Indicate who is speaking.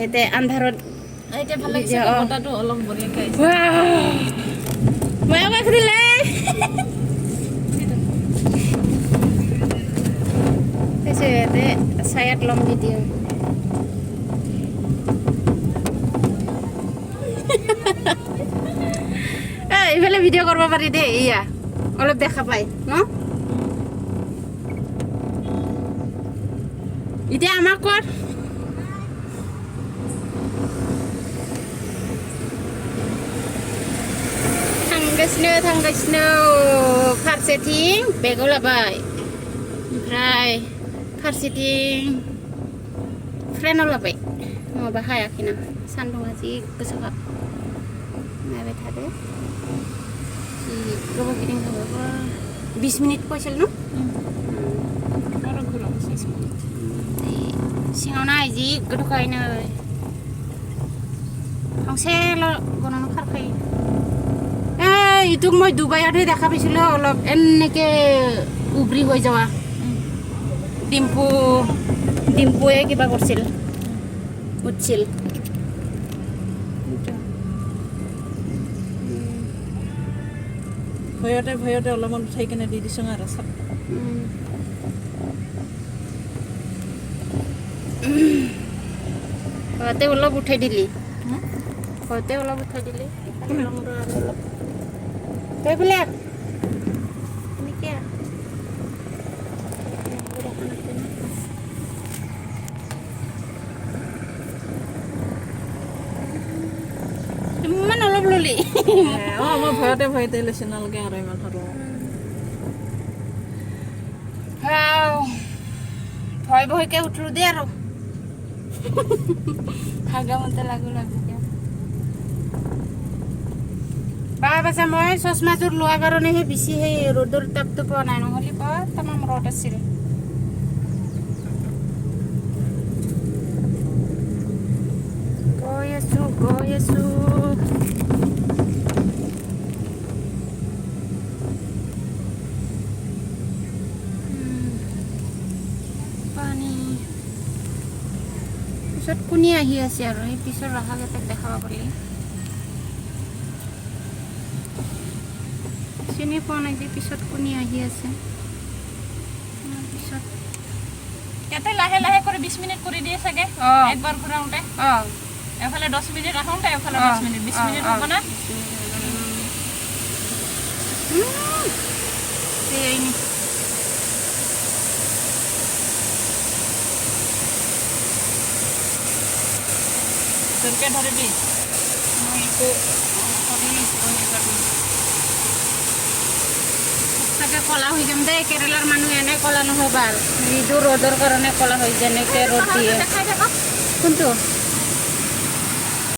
Speaker 1: এতে আন্ধাৰত
Speaker 2: এতিয়া ভাল লাগিছে বতাহটো অলপ বঢ়িয়াকৈ আহিছে
Speaker 1: মই আমাক দিলে এতে ছায়াত লম ভিডিঅ' এইফালে ভিডিঅ' কৰিব পাৰি দেই এয়া অলপ দেখা পাই ন এতিয়া আমাক কৰ थांगासिनो फारसेथिं बेगाव लाबाय ओमफ्राय फारसेथिं फ्रेनाव लाबाय नङाबा हायाखैना सान्दुङा जि गोसाखा नायबाय थादो जि गोबाव गिदिंखाबाबो 20 मिनिट কৈছিল न
Speaker 2: आरो घुराव
Speaker 1: सिङाव नाय जि गोथौखायनो फांसेल' गनावनो खारखायो ইটোক মই দুবাইতে দেখা পাইছিলো অলপ এনেকে উবৰি হৈ যাওয়া ডিম্পুৱে কিবা কৰিছিল উঠছিল
Speaker 2: ভয়তে অলপমান উঠাই কিনে দি দিছোঁ আৰু চাপ
Speaker 1: ঘৰতে অলপ উঠাই দিলি Kaya pala. Ini kaya. Mana lo beli?
Speaker 2: Oh, mau ভয়তে লৈছে নালগে আৰু ইমান আৰু
Speaker 1: ভয়কে উঠলো দে আৰু হাগা মতে লাগু বাছা মই চশমাযোৰ লোৱাৰ কাৰণেহে বেছি সেই ৰ'দৰ তাপটো পোৱা নাই নহ'লে তামাম ৰ'দ আছিল গৈ আছো পানী পিছত কোনে আহি আছে আৰু এই পিছত ৰাখাকেইটাক দেখাব পাৰি চিনি পোৱা নাই যে পিছত কোনে আহি আছে পিছত
Speaker 2: ইয়াতে লাহে কৰি 20 মিনিট কৰি দিয়ে চাগে একবাৰ ঘূৰাওঁতে এফালে 10 মিনিট ৰাখোঁতে এফালে 10 মিনিট 20 মিনিট হ'ব না
Speaker 1: ini
Speaker 2: Turke ধৰিবি
Speaker 1: মই একো চাগে কলা হৈ যাম দেই কেৰেলাৰ মানুহ এনে কলা নহয় বাৰ যিটো ৰ'দৰ কাৰণে কলা হৈ যেনেকে ৰ'দ দিয়ে কোনটো